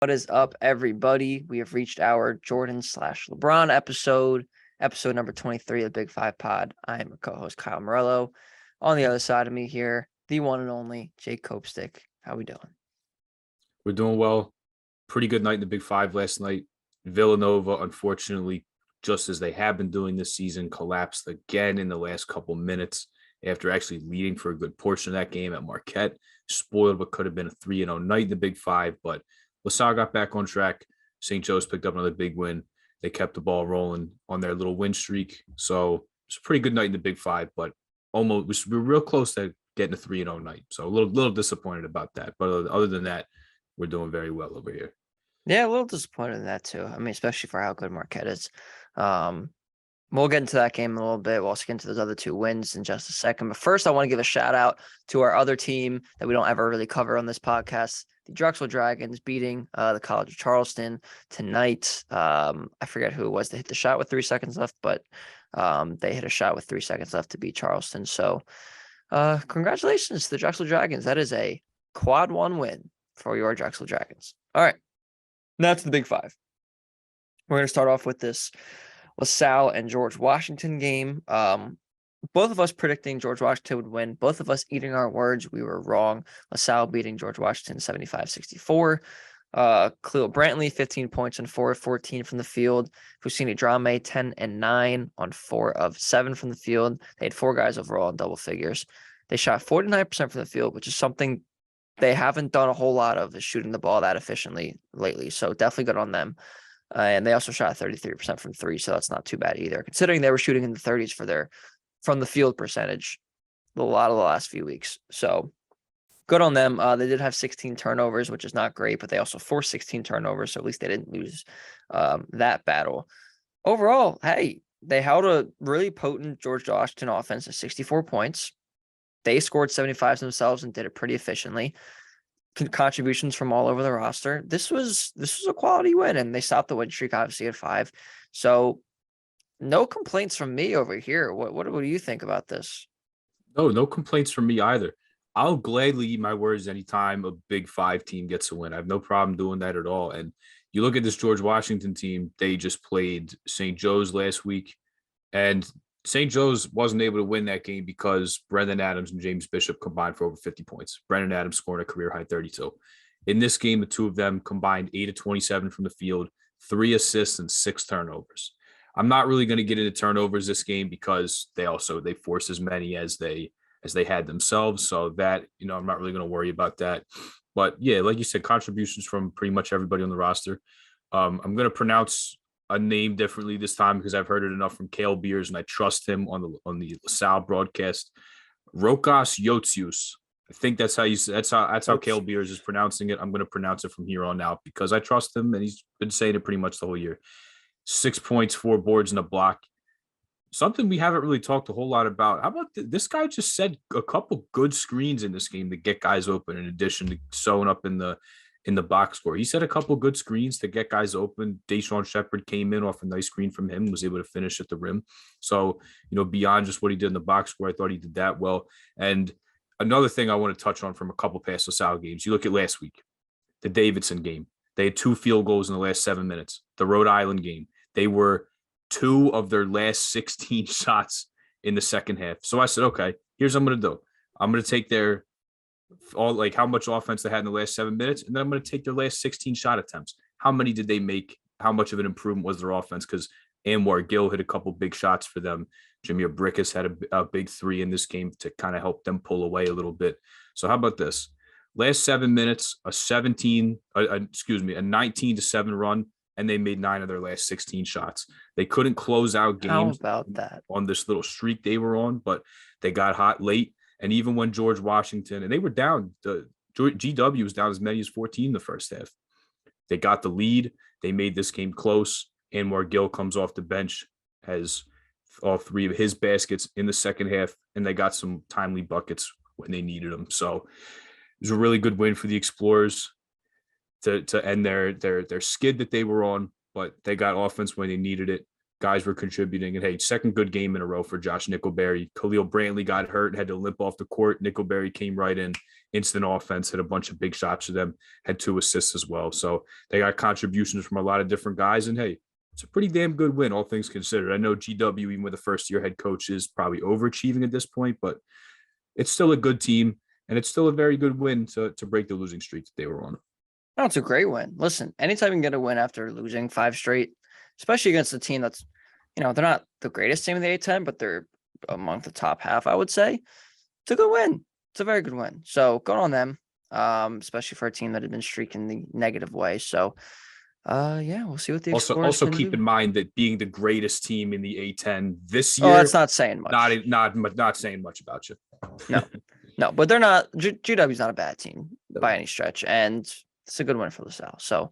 What is up, everybody? We have reached our Jordan/LeBron episode number 23 of the Big Five Pod. I am your co-host Kyle Morello. On the other side of me here, the one and only Jake Copestick. How we doing? We're doing well. Pretty good night in the Big Five last night. Villanova, unfortunately, just as they have been doing this season, collapsed again in the last couple minutes after actually leading for a good portion of that game at Marquette. Spoiled what could have been a 3-0 night in the Big Five, but LaSalle got back on track. St. Joe's picked up another big win. They kept the ball rolling on their little win streak. So it's a pretty good night in the Big Five, but almost we were real close to getting a 3-0 night. So a little disappointed about that. But other than that, we're doing very well over here. Yeah, a little disappointed in that too. I mean, especially for how good Marquette is. We'll get into that game in a little bit. We'll also get into those other two wins in just a second. But first, I want to give a shout out to our other team that we don't ever really cover on this podcast, the Drexel Dragons beating the College of Charleston tonight. I forget who it was. They hit the shot with 3 seconds left, but they hit a shot with 3 seconds left to beat Charleston. So congratulations to the Drexel Dragons. That is a quad one win for your Drexel Dragons. All right. That's the Big Five. We're going to start off with this LaSalle and George Washington game. Both of us predicting George Washington would win. Both of us eating our words. We were wrong. LaSalle beating George Washington 75-64. Khalil Brantley, 15 points on 4 of 14 from the field. Husseini Drame, 10 and 9 on 4 of 7 from the field. They had 4 guys overall in double figures. They shot 49% from the field, which is something they haven't done a whole lot of, is shooting the ball that efficiently lately. So definitely good on them. And they also shot 33% from 3, so that's not too bad either, considering they were shooting in the 30s for their from the field percentage a lot of the last few weeks. So good on them. They did have 16 turnovers, which is not great, but they also forced 16 turnovers, so at least they didn't lose that battle. Overall, hey, they held a really potent George Washington offense at 64 points. They scored 75 themselves and did it pretty efficiently. Contributions from all over the roster. This was a quality win, and they stopped the win streak obviously at 5. So no complaints from me over here. What do you think about this? No complaints from me either. I'll gladly eat my words anytime a Big Five team gets a win. I have no problem doing that at all. And you look at this George Washington team, they just played St. Joe's last week, and St. Joe's wasn't able to win that game because Brendan Adams and James Bishop combined for over 50 points. Brendan Adams scoring a career-high 32. In this game, the two of them combined 8 of 27 from the field, 3 assists and 6 turnovers. I'm not really going to get into turnovers this game because they forced as many as they had themselves. So that, I'm not really going to worry about that. But yeah, like you said, contributions from pretty much everybody on the roster. I'm going to pronounce a name differently this time because I've heard it enough from Cale Beers and I trust him on the LaSalle broadcast. Rokas Yotsius. I think that's how Cale Beers is pronouncing it. I'm going to pronounce it from here on out because I trust him and he's been saying it pretty much the whole year. 6 points, 4 boards, and a block. Something we haven't really talked a whole lot about. How about this guy just set a couple good screens in this game to get guys open in addition to sewing up in the box score. He set a couple good screens to get guys open. Deshaun Shepard came in off a nice screen from him, was able to finish at the rim. So, beyond just what he did in the box score, I thought he did that well. And another thing I want to touch on from a couple past LaSalle games, you look at last week, the Davidson game. They had 2 field goals in the last 7 minutes. The Rhode Island game, they were 2 of their last 16 shots in the second half. So I said, okay, here's what I'm going to do. I'm going to take their how much offense they had in the last 7 minutes, and then I'm going to take their last 16 shot attempts. How many did they make? How much of an improvement was their offense? Because Anwar Gill hit a couple big shots for them. Jameer Brickus had a big 3 in this game to kind of help them pull away a little bit. So how about this? Last 7 minutes, a 19-7 run, and they made 9 of their last 16 shots. They couldn't close out games on this little streak they were on, but they got hot late. And even when George Washington, and they were down, GW was down as many as 14 in the first half. They got the lead. They made this game close. Anwar Gill comes off the bench, has all 3 of his baskets in the second half, and they got some timely buckets when they needed them. So it was a really good win for the Explorers to end their skid that they were on, but they got offense when they needed it. guys were contributing. And hey, second good game in a row for Josh Nickelberry. Khalil Brantley got hurt and had to limp off the court. Nickelberry came right in, instant offense, hit a bunch of big shots for them, had 2 assists as well. So they got contributions from a lot of different guys. And hey, it's a pretty damn good win, all things considered. I know GW, even with a first-year head coach, is probably overachieving at this point, but it's still a good team, and it's still a very good win to break the losing streak that they were on. No, it's a great win. Listen, anytime you can get a win after losing 5 straight, especially against a team that's, they're not the greatest team in the A-10, but they're among the top half, I would say. It's a good win. It's a very good win. So good on them, especially for a team that had been streaking the negative way. So, yeah, we'll see what the Explorers Also can keep do. in mind that being the greatest team in the A-10 this Oh, year, that's not saying much. not saying much about you. No, but they're not. GW's not a bad team by any stretch, and it's a good win for LaSalle. So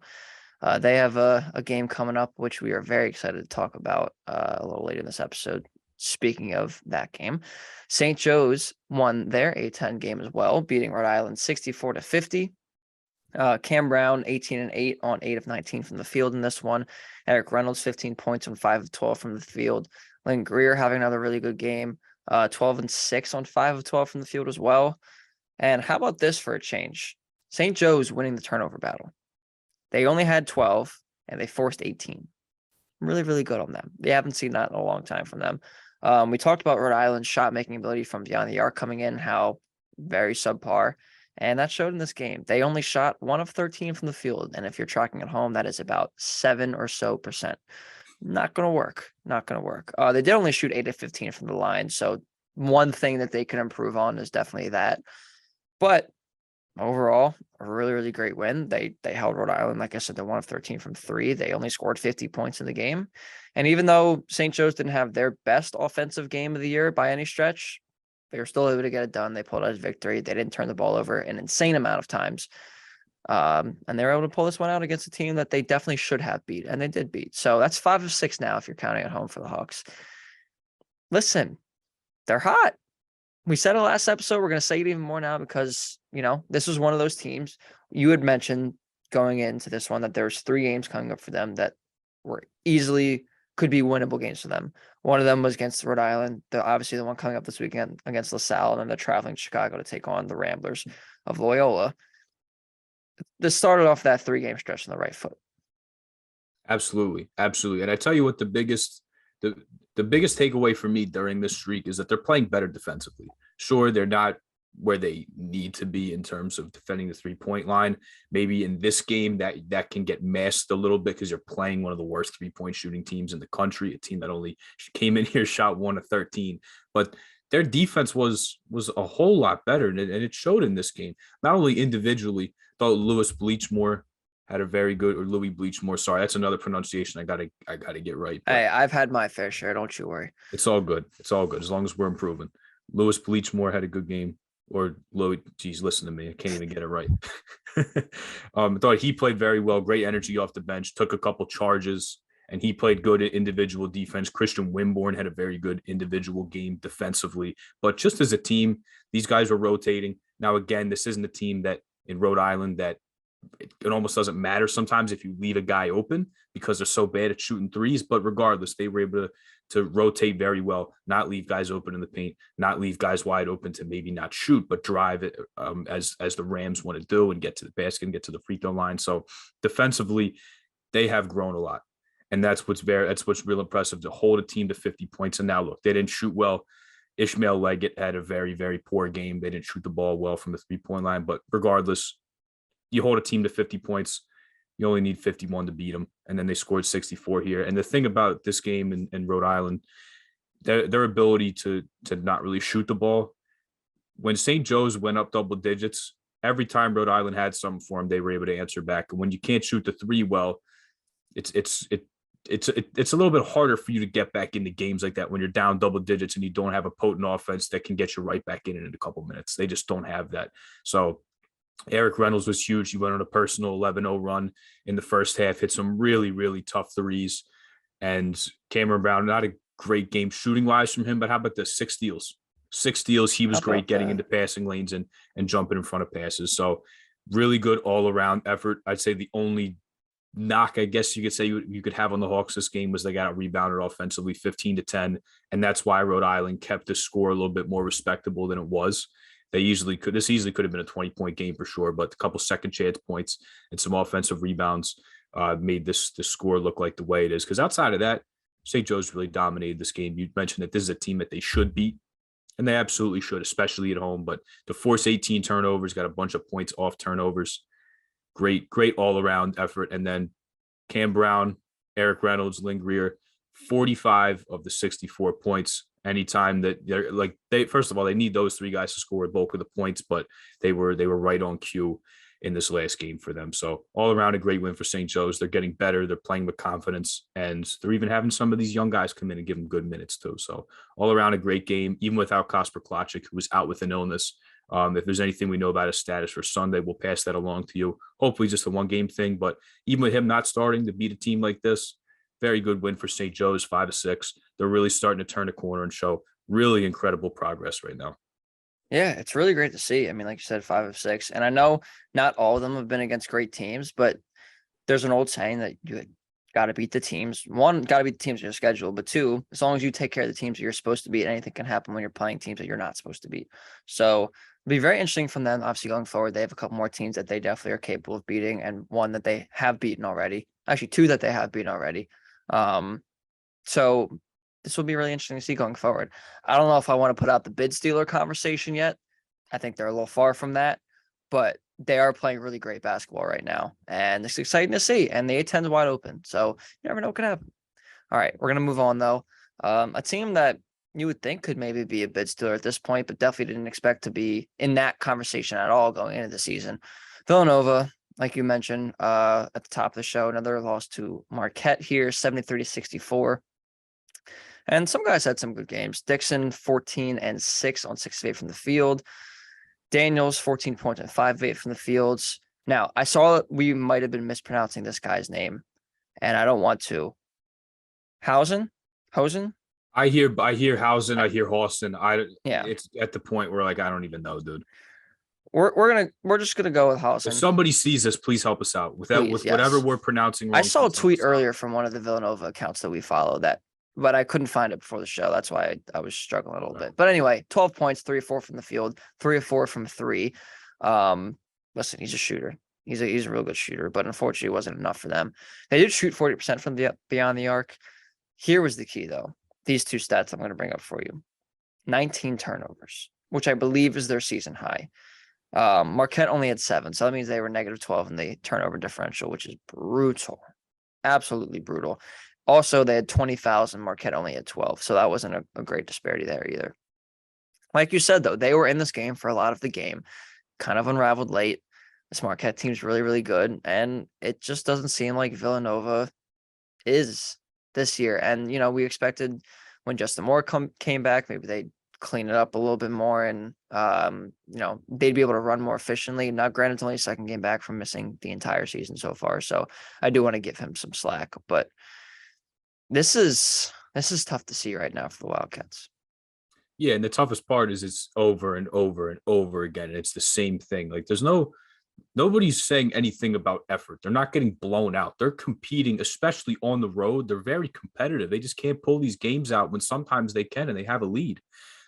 they have a game coming up, which we are very excited to talk about a little later in this episode. Speaking of that game, St. Joe's won their A-10 game as well, beating Rhode Island 64-50. Cam Brown, 18 and 8 on 8 of 19 from the field in this one. Eric Reynolds, 15 points on 5 of 12 from the field. Lynn Greer having another really good game, 12 and 6 on 5 of 12 from the field as well. And how about this for a change? St. Joe's winning the turnover battle. They only had 12 and they forced 18. Really, really good on them. They haven't seen that in a long time from them. We talked about Rhode Island's shot making ability from beyond the arc coming in, how very subpar. And that showed in this game. They only shot 1 of 13 from the field. And if you're tracking at home, that is about 7% or so. Not going to work. Not going to work. They did only shoot 8 of 15 from the line. So one thing that they can improve on is definitely that. But overall, a really, really great win. They held Rhode Island. Like I said, they're 1 of 13 from 3. They only scored 50 points in the game. And even though St. Joe's didn't have their best offensive game of the year by any stretch, they were still able to get it done. They pulled out a victory. They didn't turn the ball over an insane amount of times. And they were able to pull this one out against a team that they definitely should have beat. And they did beat. So that's 5 of 6 now if you're counting at home for the Hawks. Listen, they're hot. We said it last episode. We're going to say it even more now because, this was one of those teams. You had mentioned going into this one that there's 3 games coming up for them that were easily could be winnable games for them. One of them was against Rhode Island. Obviously, the one coming up this weekend against LaSalle, and then they're traveling to Chicago to take on the Ramblers of Loyola. This started off that 3-game stretch on the right foot. Absolutely. And I tell you what, the biggest takeaway for me during this streak is that they're playing better defensively. Sure, they're not where they need to be in terms of defending the 3-point line. Maybe in this game that can get masked a little bit because you're playing one of the worst 3-point shooting teams in the country, a team that only came in here, shot 1 of 13. But their defense was a whole lot better, and it showed in this game. Not only individually, thought Louis Bleachmore had a very good, or Louis Bleachmore. Sorry, that's another pronunciation I gotta get right. Hey, I've had my fair share. Don't you worry. It's all good. It's all good as long as we're improving. Louis Bleachmore had a good game. Or Louis, geez, listen to me. I can't even get it right. I thought he played very well. Great energy off the bench. Took a couple charges, and he played good at individual defense. Christian Wimborne had a very good individual game defensively. But just as a team, these guys were rotating. Now, again, this isn't a team that in Rhode Island that it almost doesn't matter sometimes if you leave a guy open because they're so bad at shooting threes. But regardless, they were able to rotate very well, not leave guys open in the paint, not leave guys wide open to maybe not shoot, but drive it as the Rams want to do and get to the basket and get to the free throw line. So defensively, they have grown a lot. And that's what's real impressive, to hold a team to 50 points. And now look, they didn't shoot well. Ishmael Leggett had a very, very poor game. They didn't shoot the ball well from the 3-point line, but regardless, you hold a team to 50 points, you only need 51 to beat them. And then they scored 64 here. And the thing about this game in Rhode Island, their ability to not really shoot the ball. When St. Joe's went up double digits, every time Rhode Island had something for them, they were able to answer back. And when you can't shoot the 3 well, it's a little bit harder for you to get back into games like that when you're down double digits and you don't have a potent offense that can get you right back in a couple minutes. They just don't have that. So Eric Reynolds was huge. He went on a personal 11-0 run in the first half, hit some really, really tough threes. And Cameron Brown, not a great game shooting wise from him, but how about the 6 steals? 6 steals. He was great getting into passing lanes and jumping in front of passes. So really good all around effort. I'd say the only knock, I guess you could say you could have on the Hawks this game was they got rebounded offensively 15-10. And that's why Rhode Island kept the score a little bit more respectable than it was. This easily could have been a 20-point game for sure, but a couple second chance points and some offensive rebounds made this score look like the way it is. Because outside of that, St. Joe's really dominated this game. You mentioned that this is a team that they should beat, and they absolutely should, especially at home. But to force 18 turnovers, got a bunch of points off turnovers. Great all-around effort. And then Cam Brown, Eric Reynolds, Lynn Greer, 45 of the 64 points. Anytime that first of all, they need those three guys to score a bulk of the points, but they were right on cue in this last game for them. So all around a great win for St. Joe's. They're getting better. They're playing with confidence, and they're even having some of these young guys come in and give them good minutes too. So all around a great game, even without Kasper Klaczyk, who was out with an illness. If there's anything we know about his status for Sunday, we'll pass that along to you. Hopefully just a one-game thing, but even with him not starting to beat a team like this, very good win for St. Joe's, 5-6. They're really starting to turn a corner and show really incredible progress right now. Yeah, it's really great to see. I mean, like you said, 5 of 6. And I know not all of them have been against great teams, but there's an old saying that you got to beat the teams. One, got to beat the teams in your schedule, but two, as long as you take care of the teams that you're supposed to beat, anything can happen when you're playing teams that you're not supposed to beat. So it'll be very interesting from them. Obviously, going forward, they have a couple more teams that they definitely are capable of beating, and one that they have beaten already. Actually, two that they have beaten already. So this will be really interesting to see going forward. I don't know if I want to put out the bid stealer conversation yet. I think they're a little far from that, but they are playing really great basketball right now, and it's exciting to see. And the A-10 is wide open, so you never know what can happen. All right, we're gonna move on though. A team that you would think could maybe be a bid stealer at this point, but definitely didn't expect to be in that conversation at all going into the season. Villanova, like you mentioned at the top of the show, another loss to Marquette here, 73-64. And some guys had some good games. Dixon, 14 and 6 on 6 of 8 from the field. Daniels, 14 points and 5 of 8 from the fields. Now, I saw that we might have been mispronouncing this guy's name, and I don't want to. Hosen? I hear Hausen, I hear Hausen. Yeah. It's at the point where like I don't even know, dude. We're just gonna go with Hausen. If somebody sees this, please help us out with that. Please, with yes. whatever we're pronouncing wrong. I saw a please help tweet us out. earlier from one of the Villanova accounts that we follow that, but I couldn't find it before the show. That's why I was struggling a little bit. But anyway, 12 points, 3 of 4 from the field, 3 of 4 from 3. Listen, he's a shooter. He's a real good shooter, but unfortunately it wasn't enough for them. They did shoot 40% from the beyond the arc. Here was the key though. These two stats I'm going to bring up for you. 19 turnovers, which I believe is their season high. Marquette only had 7, so that means they were -12 in the turnover differential, which is brutal. Absolutely brutal. Also, they had 20 fouls and Marquette only had 12, so that wasn't a great disparity there either. Like you said, though, they were in this game for a lot of the game, kind of unraveled late. This Marquette team's really, really good, and it just doesn't seem like Villanova is this year. And, we expected when Justin Moore came back, maybe they'd clean it up a little bit more and, they'd be able to run more efficiently. Now, granted, it's only his second game back from missing the entire season so far, so I do want to give him some slack, but this is tough to see right now for the Wildcats. Yeah, and the toughest part is it's over and over and over again. And it's the same thing. Like nobody's saying anything about effort. They're not getting blown out. They're competing, especially on the road. They're very competitive. They just can't pull these games out when sometimes they can and they have a lead.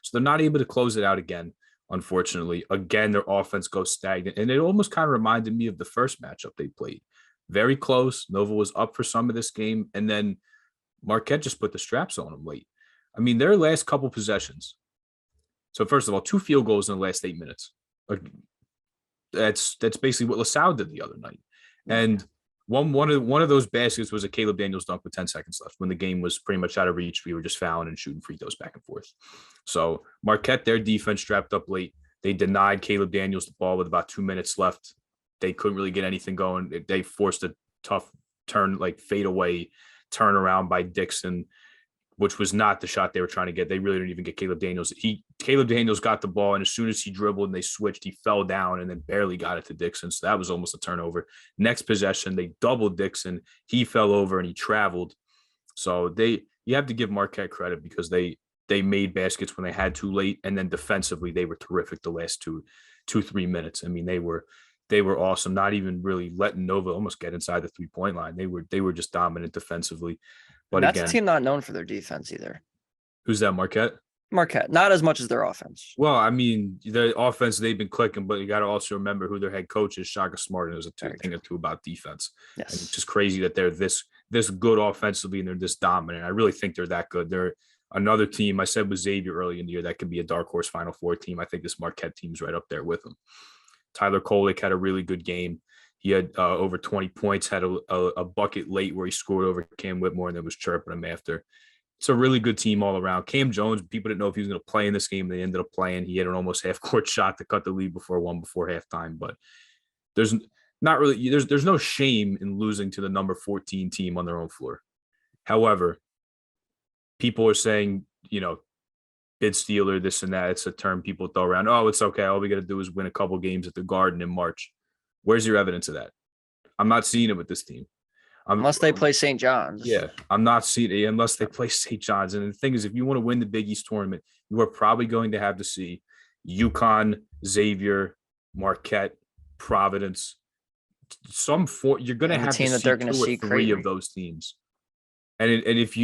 So they're not able to close it out again, unfortunately. Again, their offense goes stagnant. And it almost kind of reminded me of the first matchup they played. Very close. Nova was up for some of this game. And then Marquette just put the straps on them late. I mean, their last couple possessions. So first of all, 2 field goals in the last 8 minutes. That's basically what LaSalle did the other night. And one of those baskets was a Caleb Daniels dunk with 10 seconds left when the game was pretty much out of reach. We were just fouling and shooting free throws back and forth. So Marquette, their defense strapped up late. They denied Caleb Daniels the ball with about 2 minutes left. They couldn't really get anything going. They forced a tough turn, like fade away turnaround by Dixon, which was not the shot they were trying to get. They really didn't even get Caleb Daniels. Caleb Daniels got the ball, and as soon as he dribbled and they switched, he fell down and then barely got it to Dixon. So that was almost a turnover. Next possession, they doubled Dixon. He fell over and he traveled. So you have to give Marquette credit because they made baskets when they had to late, and then defensively they were terrific the last 2-3 minutes. I mean, they They were awesome, not even really letting Nova almost get inside the 3-point line. They were just dominant defensively. And But that's a again, team not known for their defense either. who's that, Marquette? Marquette, not as much as their offense. Well, I mean, the offense they've been clicking, but you got to also remember who their head coach is, Shaka Smart, and there's a Very thing true. or two about defense. And it's Yes. just crazy that they're this good offensively and they're this dominant. I really think they're that good. They're another team. I said with Xavier early in the year that could be a dark horse Final Four team. I think this Marquette team's right up there with them. Tyler Kolek had a really good game. He had over 20 points, had a bucket late where he scored over Cam Whitmore and then was chirping him after. It's a really good team all around. Cam Jones, people didn't know if he was going to play in this game. They ended up playing. He had an almost half-court shot to cut the lead before halftime. But there's not really there's no shame in losing to the number 14 team on their own floor. However, people are saying, bid stealer, this and that. It's a term people throw around. Oh, it's okay. All we got to do is win a couple games at the Garden in March. Where's your evidence of that? I'm not seeing it with this team. Unless they play St. John's. Yeah, I'm not seeing it unless they play St. John's. And the thing is, if you want to win the Big East tournament, you are probably going to have to see UConn, Xavier, Marquette, Providence. You're going to And the have team to that see they're going to two or see three of Creighton. those teams. And if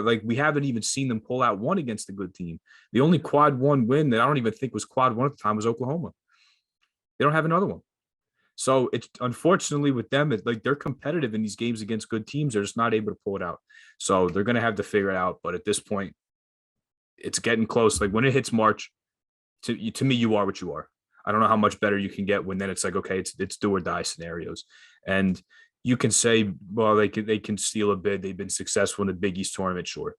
like we haven't even seen them pull out one against a good team. The only quad one win that I don't even think was quad one at the time was Oklahoma. They don't have another one. So it's unfortunately with them, it's like they're competitive in these games against good teams. They're just not able to pull it out. So they're going to have to figure it out. But at this point, it's getting close. Like when it hits March, to me, you are what you are. I don't know how much better you can get when then it's like, okay, it's do or die scenarios. And you can say, well, they can steal a bid. They've been successful in the Big East tournament, sure.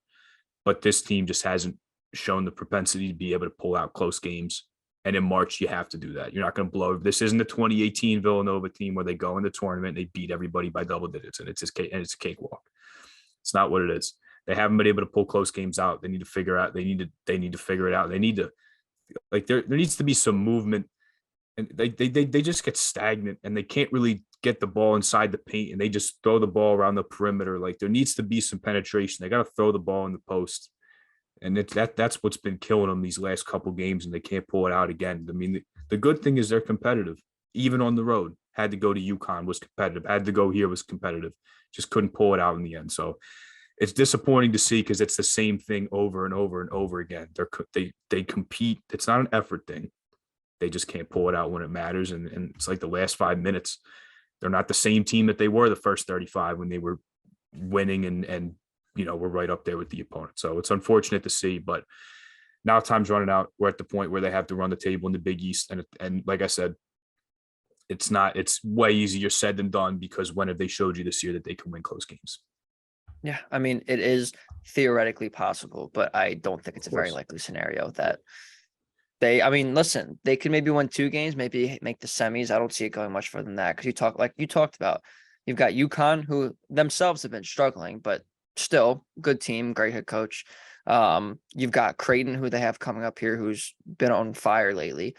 But this team just hasn't shown the propensity to be able to pull out close games. And in March, you have to do that. You're not going to blow. This isn't the 2018 Villanova team where they go in the tournament, and they beat everybody by double digits, and it's a cakewalk. It's not what it is. They haven't been able to pull close games out. They need to figure out. They need to figure it out. They need to there needs to be some movement, and they just get stagnant, and they can't really get the ball inside the paint, and they just throw the ball around the perimeter. Like there needs to be some penetration. They got to throw the ball in the post. And that's what's been killing them these last couple games, and they can't pull it out again. I mean, the good thing is they're competitive, even on the road. Had to go to UConn, was competitive. Had to go here, was competitive. Just couldn't pull it out in the end. So it's disappointing to see because it's the same thing over and over and over again. They compete. It's not an effort thing. They just can't pull it out when it matters. And it's like the last 5 minutes, they're not the same team that they were the first 35 when they were winning and we're right up there with the opponent. So it's unfortunate to see, but now time's running out. We're at the point where they have to run the table in the Big East. And like I said, it's way easier said than done because when have they showed you this year that they can win close games? Yeah. I mean, it is theoretically possible, but I don't think it's a very likely scenario that listen, they can maybe win 2 games, maybe make the semis. I don't see it going much further than that. Cause you talked about, you've got UConn who themselves have been struggling, but still good team, great head coach. You've got Creighton, who they have coming up here, who's been on fire lately.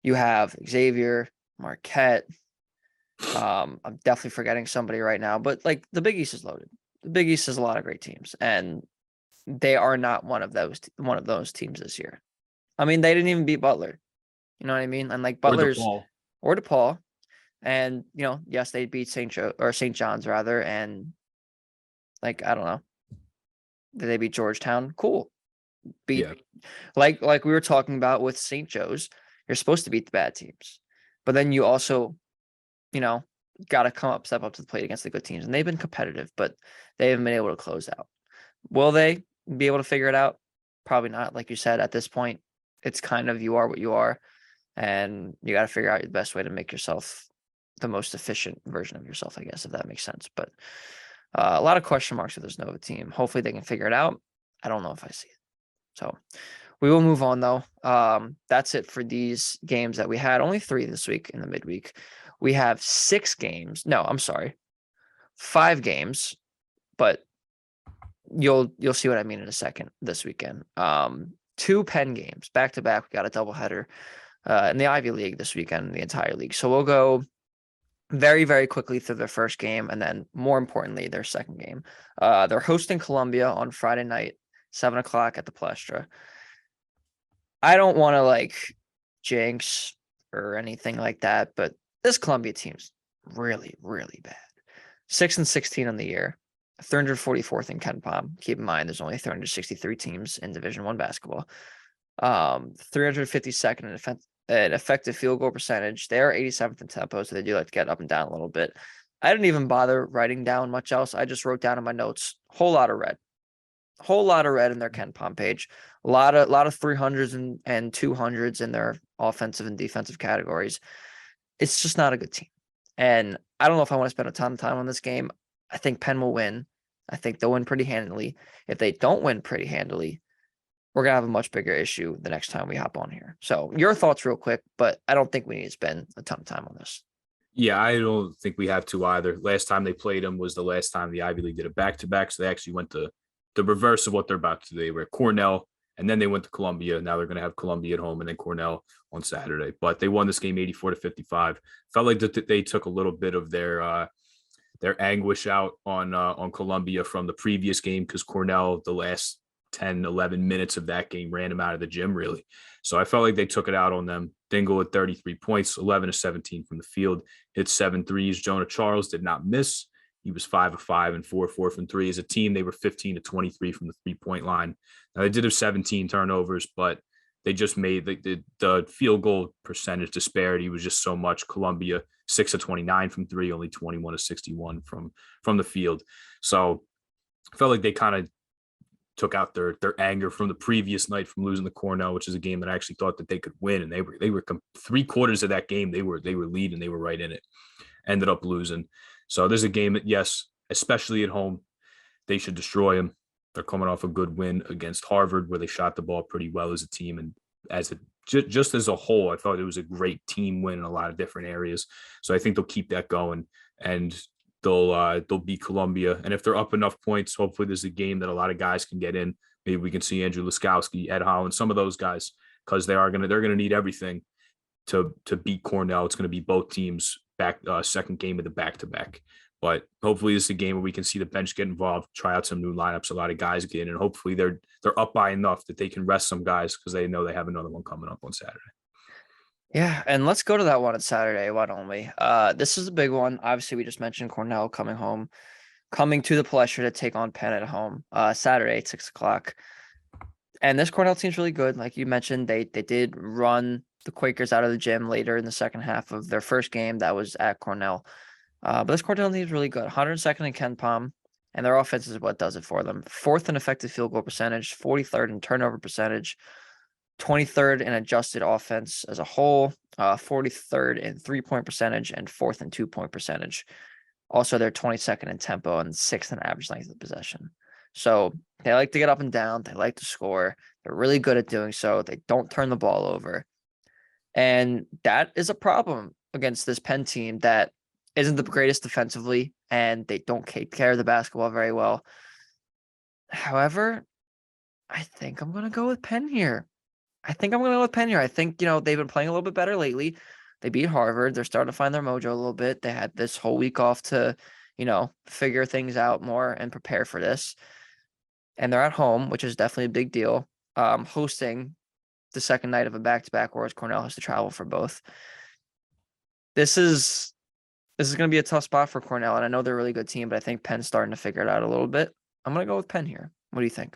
You have Xavier, Marquette. I'm definitely forgetting somebody right now, but like the Big East is loaded. The Big East has a lot of great teams, and they are not one of those teams this year. I mean, they didn't even beat Butler. You know what I mean? And like Butler's or DePaul, and yes, they beat St. John's rather, and like I don't know. Did they beat Georgetown? Cool. Like we were talking about with St. Joe's, you're supposed to beat the bad teams. But then you also, got to step up to the plate against the good teams. And they've been competitive, but they haven't been able to close out. Will they be able to figure it out? Probably not. Like you said, at this point, it's kind of you are what you are. And you got to figure out the best way to make yourself the most efficient version of yourself, I guess, if that makes sense. But a lot of question marks with this Nova team. Hopefully they can figure it out. I don't know if I see it. So we will move on though. That's it for these games that we had. Only 3 this week in the midweek. We have 6 games. No, I'm sorry. 5 games, but you'll see what I mean in a second this weekend. 2 Penn games back to back. We got a doubleheader in the Ivy League this weekend, the entire league. So we'll go very, very quickly through their first game, and then more importantly, their second game. They're hosting Columbia on Friday night, 7:00 at the Palestra. I don't want to jinx or anything like that, but this Columbia team's really, really bad. 6-16 on the year, 344th in KenPom. Keep in mind, there's only 363 teams in Division I basketball. 352nd in effective field goal percentage. They are 87th in tempo, so they do like to get up and down a little bit. I didn't even bother writing down much else. I just wrote down in my notes, whole lot of red in their KenPom page. A lot of 300s and 200s in their offensive and defensive categories. It's just not a good team. And I don't know if I want to spend a ton of time on this game. I think Penn will win. I think they'll win pretty handily. If they don't win pretty handily, we're going to have a much bigger issue the next time we hop on here. So your thoughts real quick, but I don't think we need to spend a ton of time on this. Yeah, I don't think we have to either. Last time they played them was the last time the Ivy League did a back-to-back. So they actually went to the reverse of what they're about to do. They were at Cornell, and then they went to Columbia. Now they're going to have Columbia at home and then Cornell on Saturday. But they won this game 84-55. Felt like they took a little bit of their anguish out on Columbia from the previous game because Cornell, the last 10, 11 minutes of that game ran them out of the gym, really. So I felt like they took it out on them. Dingle at 33 points, 11 of 17 from the field, hit 7 threes. Jonah Charles did not miss. He was 5 of 5 and 4 of 4 from three. As a team, they were 15 of 23 from the 3-point line. Now, they did have 17 turnovers, but they just made the field goal percentage disparity was just so much. Columbia, 6 of 29 from three, only 21 of 61 from the field. So I felt like they kind of took out their anger from the previous night from losing the Cornell, which is a game that I actually thought that they could win. And they were 3/4 of that game. They were leading. They were right in it. Ended up losing. So there's a game that, yes, especially at home, they should destroy them. They're coming off a good win against Harvard where they shot the ball pretty well as a team. And just as a whole, I thought it was a great team win in a lot of different areas. So I think they'll keep that going and they'll beat Columbia. And if they're up enough points, hopefully there's a game that a lot of guys can get in. Maybe we can see Andrew Laskowski, Ed Holland, some of those guys, because they're gonna need everything to beat Cornell. It's going to be both teams back second game of the back-to-back. But hopefully this is a game where we can see the bench get involved, try out some new lineups, a lot of guys get in, and hopefully they're up by enough that they can rest some guys because they know they have another one coming up on Saturday. Yeah, and let's go to that one on Saturday. Why don't we? This is a big one. Obviously, we just mentioned Cornell coming to the pleasure to take on Penn at home. Saturday at 6:00. And this Cornell team's really good. Like you mentioned, they did run the Quakers out of the gym later in the second half of their first game. That was at Cornell. But this Cornell team is really good. 102nd in KenPom, and their offense is what does it for them. 4th in effective field goal percentage, 43rd in turnover percentage, 23rd in adjusted offense as a whole, 43rd in 3-point percentage, and 4th in 2-point percentage. Also, they're 22nd in tempo and 6th in average length of possession. So they like to get up and down. They like to score. They're really good at doing so. They don't turn the ball over. And that is a problem against this Penn team that isn't the greatest defensively, and they don't take care of the basketball very well. However, I think I'm going to go with Penn here. I think they've been playing a little bit better lately. They beat Harvard. They're starting to find their mojo a little bit. They had this whole week off to, figure things out more and prepare for this. And they're at home, which is definitely a big deal. Hosting the second night of a back-to-back, whereas Cornell has to travel for both. This is going to be a tough spot for Cornell, and I know they're a really good team, but I think Penn's starting to figure it out a little bit. I'm going to go with Penn here. What do you think?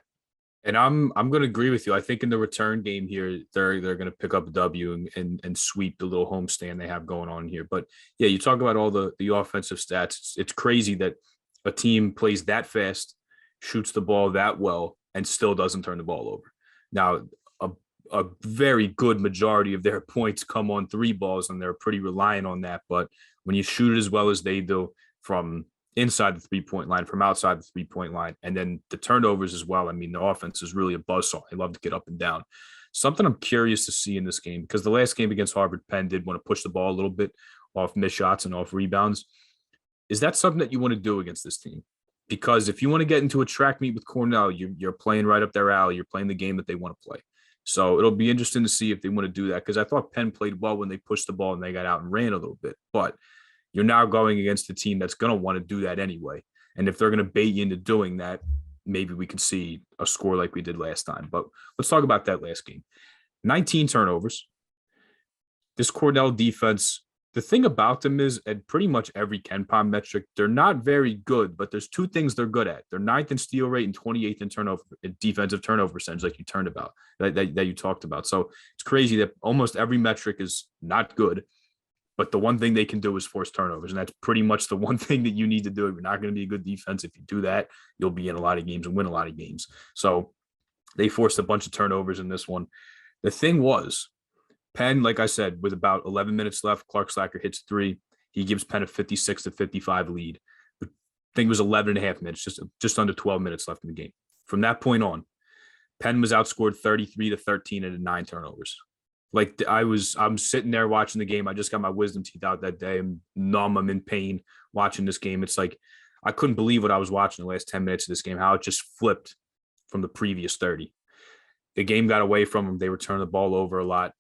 And I'm going to agree with you. I think in the return game here, they're going to pick up a W and sweep the little homestand they have going on here. But yeah, you talk about all the offensive stats. It's crazy that a team plays that fast, shoots the ball that well, and still doesn't turn the ball over. Now, a very good majority of their points come on 3 balls, and they're pretty reliant on that. But when you shoot it as well as they do from inside the 3-point line, from outside the 3-point line, and then the turnovers as well. I mean, the offense is really a buzzsaw. They love to get up and down. Something I'm curious to see in this game, because the last game against Harvard, Penn did want to push the ball a little bit off missed shots and off rebounds. Is that something that you want to do against this team? Because if you want to get into a track meet with Cornell, you're playing right up their alley. You're playing the game that they want to play. So it'll be interesting to see if they want to do that, because I thought Penn played well when they pushed the ball and they got out and ran a little bit. But you're now going against a team that's going to want to do that anyway. And if they're going to bait you into doing that, maybe we can see a score like we did last time. But let's talk about that last game. 19 turnovers. This Cornell defense, The thing about them is, at pretty much every Ken Palm metric, they're not very good, but there's two things they're good at. They're ninth in steal rate and 28th in turnover, defensive turnover percentage, like you talked about. So it's crazy that almost every metric is not good, but the one thing they can do is force turnovers. And that's pretty much the one thing that you need to do. If you're not going to be a good defense, if you do that, you'll be in a lot of games and win a lot of games. So they forced a bunch of turnovers in this one. The thing was, Penn, like I said, with about 11 minutes left, Clark Slacker hits 3. He gives Penn a 56-55 lead. The thing was 11 and a half minutes, just under 12 minutes left in the game. From that point on, Penn was outscored 33-13 and had 9 turnovers. Like I'm sitting there watching the game. I just got my wisdom teeth out that day. I'm numb. I'm in pain watching this game. It's like I couldn't believe what I was watching the last 10 minutes of this game, how it just flipped from the previous 30. The game got away from them. They were turning the ball over a lot.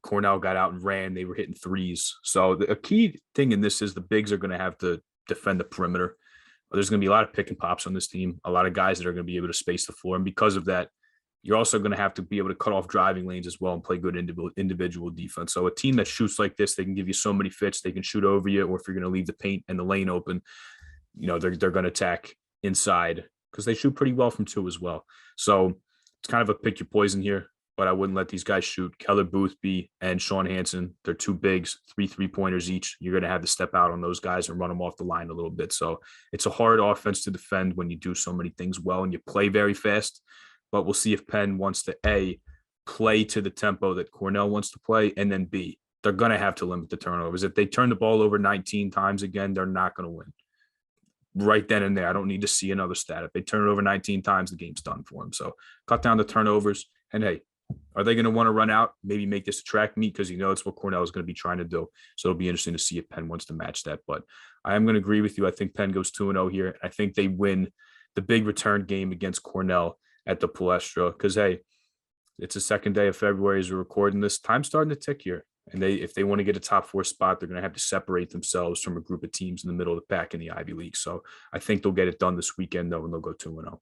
Cornell got out and ran. They were hitting threes. So a key thing in this is the bigs are going to have to defend the perimeter. There's going to be a lot of pick and pops on this team, a lot of guys that are going to be able to space the floor. And because of that, you're also going to have to be able to cut off driving lanes as well and play good individual defense. So a team that shoots like this, they can give you so many fits. They can shoot over you, or if you're going to leave the paint and the lane open, they're going to attack inside because they shoot pretty well from 2 as well. So it's kind of a pick your poison here, but I wouldn't let these guys shoot. Keller Boothby and Sean Hansen, they're 2 bigs, 3-3-pointers each. You're going to have to step out on those guys and run them off the line a little bit. So it's a hard offense to defend when you do so many things well and you play very fast. But we'll see if Penn wants to, A, play to the tempo that Cornell wants to play, and then B, they're going to have to limit the turnovers. If they turn the ball over 19 times again, they're not going to win. Right then and there, I don't need to see another stat. If they turn it over 19 times, the game's done for them. So cut down the turnovers. And, hey, are they going to want to run out, maybe make this a track meet? Because it's what Cornell is going to be trying to do. So it'll be interesting to see if Penn wants to match that. But I am going to agree with you. I think Penn goes 2-0 here. I think they win the big return game against Cornell at the Palestra, because, hey, it's the second day of February as we're recording this. Time's starting to tick here. And if they want to get a top 4 spot, they're going to have to separate themselves from a group of teams in the middle of the pack in the Ivy League. So I think they'll get it done this weekend, though, and they'll go 2-0.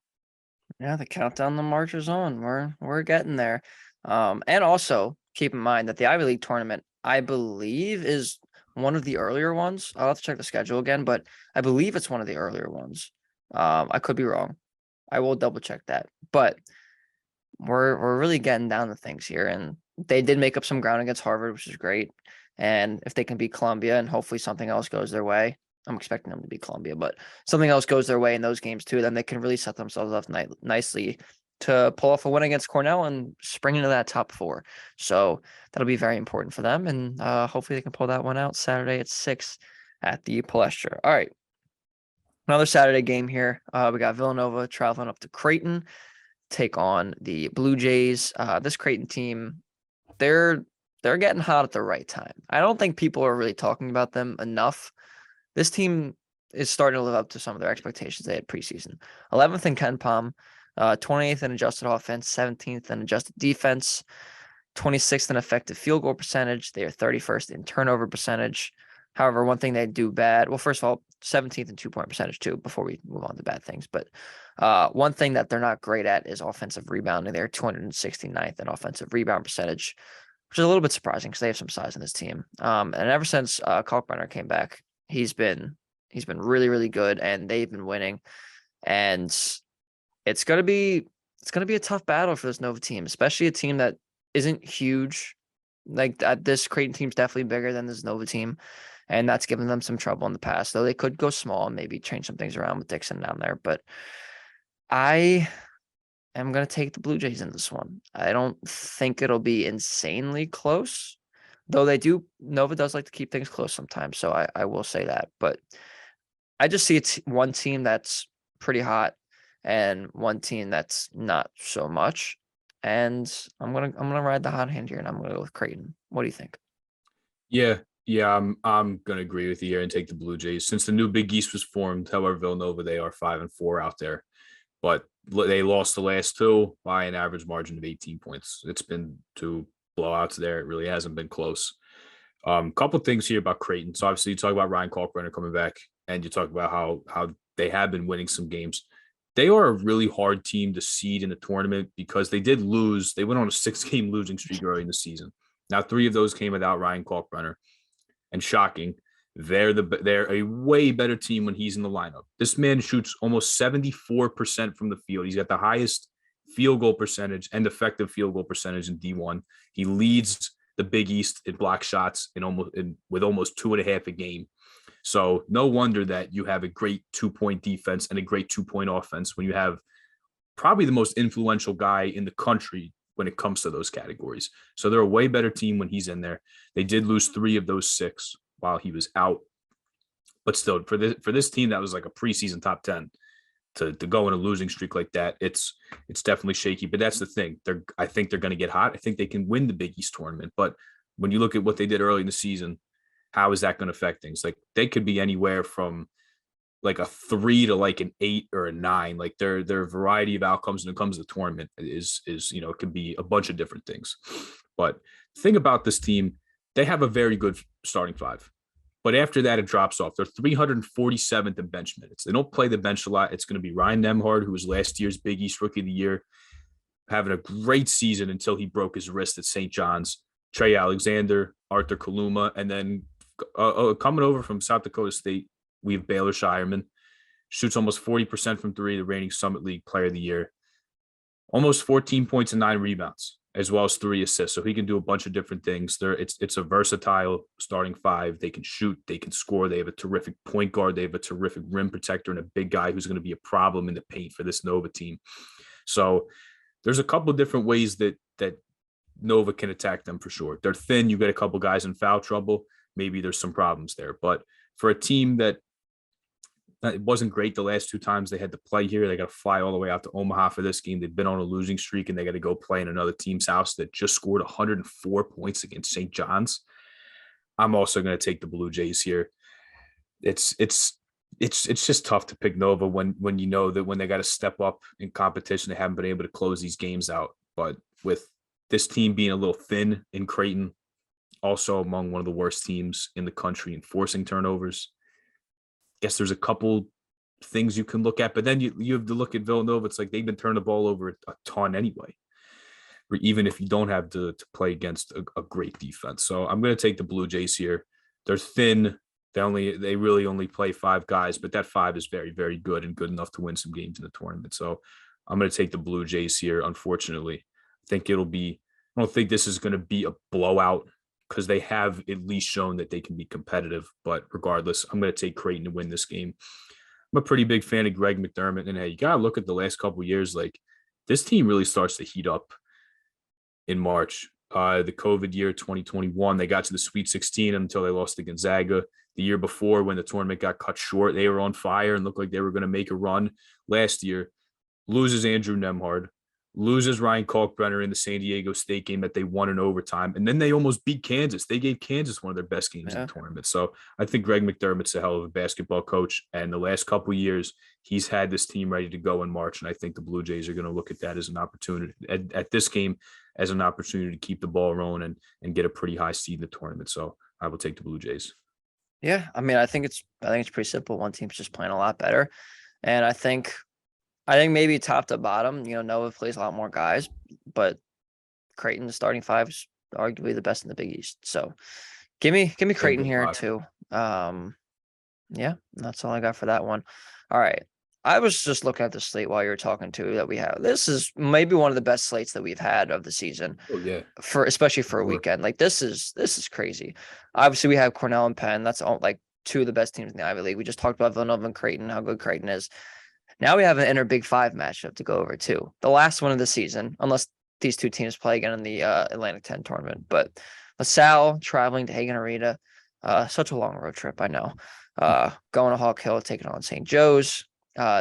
Yeah, the countdown, the march is on. We're getting there. And also keep in mind that the Ivy League tournament, I believe, is one of the earlier ones. I'll have to check the schedule again, but I believe it's one of the earlier ones. I could be wrong. I will double check that. But we're really getting down to things here, and they did make up some ground against Harvard, which is great. And if they can beat Columbia and hopefully something else goes their way, I'm expecting them to beat Columbia, but something else goes their way in those games too, then they can really set themselves up nicely to pull off a win against Cornell and spring into that top 4. So that'll be very important for them. And hopefully they can pull that one out Saturday at 6 at the Palestra. All right. Another Saturday game here. We got Villanova traveling up to Creighton, take on the Blue Jays. This Creighton team, they're getting hot at the right time. I don't think people are really talking about them enough. This team is starting to live up to some of their expectations they had preseason. 11th in Ken Palm, 28th in adjusted offense, 17th in adjusted defense, 26th in effective field goal percentage. They are 31st in turnover percentage. However, one thing they do bad, well, first of all, 17th in 2-point percentage too, before we move on to bad things. But one thing that they're not great at is offensive rebounding. They're 269th in offensive rebound percentage, which is a little bit surprising because they have some size in this team. And ever since Kalkbrenner came back, he's been really, really good, and they've been winning. And it's gonna be a tough battle for this Nova team, especially a team that isn't huge. Like this Creighton team's definitely bigger than this Nova team, and that's given them some trouble in the past. Though they could go small and maybe change some things around with Dixon down there. But I am gonna take the Blue Jays in this one. I don't think it'll be insanely close, though Nova does like to keep things close sometimes. So I will say that. But I just see one team that's pretty hot and one team that's not so much. And I'm gonna ride the hot hand here, and I'm gonna go with Creighton. What do you think? Yeah, I'm gonna agree with you here and take the Blue Jays. Since the new Big East was formed, however, Villanova, they are 5-4 out there, but they lost the last 2 by an average margin of 18 points. It's been 2 blowouts there. It really hasn't been close. Couple things here about Creighton. So obviously you talk about Ryan Kalkbrenner coming back, and you talk about how they have been winning some games. They are a really hard team to seed in the tournament because they did lose. They went on a 6-game losing streak early in the season. Now 3 of those came without Ryan Kalkbrenner. and shocking, they're a way better team when he's in the lineup. This man shoots almost 74% from the field. He's got the highest field goal percentage and effective field goal percentage in D1. He leads the Big East in block shots with almost 2.5 a game. So no wonder that you have a great 2-point defense and a great 2-point offense when you have probably the most influential guy in the country when it comes to those categories. So they're a way better team when he's in there. They did lose 3 of those 6 while he was out. But still, for this team that was like a preseason top 10 to go in a losing streak like that, it's definitely shaky. But that's the thing. I think they're going to get hot. I think they can win the Big East tournament. But when you look at what they did early in the season, how is that going to affect things? Like they could be anywhere from like a 3 to like an 8 or a 9. Like their variety of outcomes when it comes to the tournament is it could be a bunch of different things. But the thing about this team, they have a very good starting 5. But after that, it drops off. They're 347th in bench minutes. They don't play the bench a lot. It's going to be Ryan Nembhard, who was last year's Big East Rookie of the Year, having a great season until he broke his wrist at St. John's. Trey Alexander, Arthur Kaluma, and then coming over from South Dakota State, we have Baylor Shireman. Shoots almost 40% from 3, the reigning Summit League Player of the Year. Almost 14 points and 9 rebounds, as well as 3 assists. So he can do a bunch of different things. It's a versatile starting 5. They can shoot, they can score. They have a terrific point guard. They have a terrific rim protector and a big guy who's going to be a problem in the paint for this Nova team. So there's a couple of different ways that Nova can attack them for sure. They're thin. You get a couple guys in foul trouble. Maybe there's some problems there. But for a team that it wasn't great the last 2 times they had to play here, they got to fly all the way out to Omaha for this game. They've been on a losing streak, and they got to go play in another team's house that just scored 104 points against St. John's. I'm also going to take the Blue Jays here. It's just tough to pick Nova when you know that when they got to step up in competition, they haven't been able to close these games out. But with this team being a little thin in Creighton, also among one of the worst teams in the country in forcing turnovers, I guess there's a couple things you can look at, but then you have to look at Villanova. It's like they've been turning the ball over a ton anyway, or even if you don't have to play against a great defense. So I'm going to take the Blue Jays here. They're thin. They really only play 5 guys, but that 5 is very, very good and good enough to win some games in the tournament. So I'm going to take the Blue Jays here. Unfortunately, I don't think this is going to be a blowout, because they have at least shown that they can be competitive. But regardless, I'm going to take Creighton to win this game. I'm a pretty big fan of Greg McDermott. And hey, you got to look at the last couple of years. Like, this team really starts to heat up in March. The COVID year, 2021, they got to the Sweet 16 until they lost to Gonzaga. The year before, when the tournament got cut short, they were on fire and looked like they were going to make a run. Last year, loses Andrew Nembhard, loses Ryan Kalkbrenner in the San Diego State game that they won in overtime. And then they almost beat Kansas. They gave Kansas one of their best games in the tournament. So I think Greg McDermott's a hell of a basketball coach. And the last couple of years, he's had this team ready to go in March. And I think the Blue Jays are going to look at that as an opportunity at this game, as an opportunity to keep the ball rolling and get a pretty high seed in the tournament. So I will take the Blue Jays. Yeah, I mean, I think it's pretty simple. One team's just playing a lot better, and I think maybe top to bottom, Nova plays a lot more guys, but Creighton's starting 5 is arguably the best in the Big East. So give me Creighton here too. Yeah, that's all I got for that one. All right. I was just looking at the slate while you were talking too that we have. This is maybe one of the best slates that we've had of the season. Oh yeah. Especially for a weekend. Like this is crazy. Obviously we have Cornell and Penn. That's all, like 2 of the best teams in the Ivy League. We just talked about Villanova and Creighton, how good Creighton is. Now we have an inner Big 5 matchup to go over too. The last one of the season, unless these 2 teams play again in the Atlantic 10 tournament. But LaSalle traveling to Hagen Arena, such a long road trip, I know. Going to Hawk Hill, taking on St. Joe's.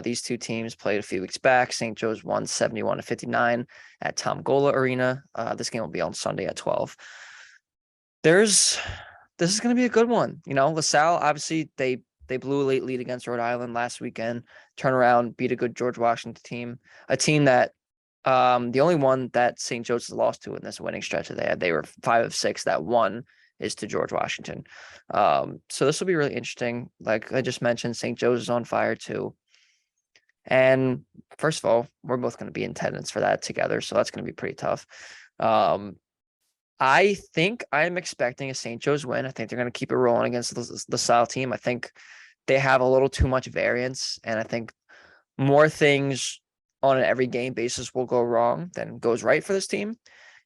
These 2 teams played a few weeks back. St. Joe's won 71-59 at Tom Gola Arena. This game will be on Sunday at 12. This is going to be a good one. LaSalle, obviously, they blew a late lead against Rhode Island last weekend. Turn around, beat a good George Washington team, a team that the only one that St. Joe's has lost to in this winning stretch that they had. They were 5 of 6. That one is to George Washington. So this will be really interesting. Like I just mentioned, St. Joe's is on fire too. And first of all, we're both going to be in attendance for that together. So that's going to be pretty tough. I think I'm expecting a St. Joe's win. I think they're going to keep it rolling against the Salle team. I think they have a little too much variance, and I think more things on an every game basis will go wrong than goes right for this team.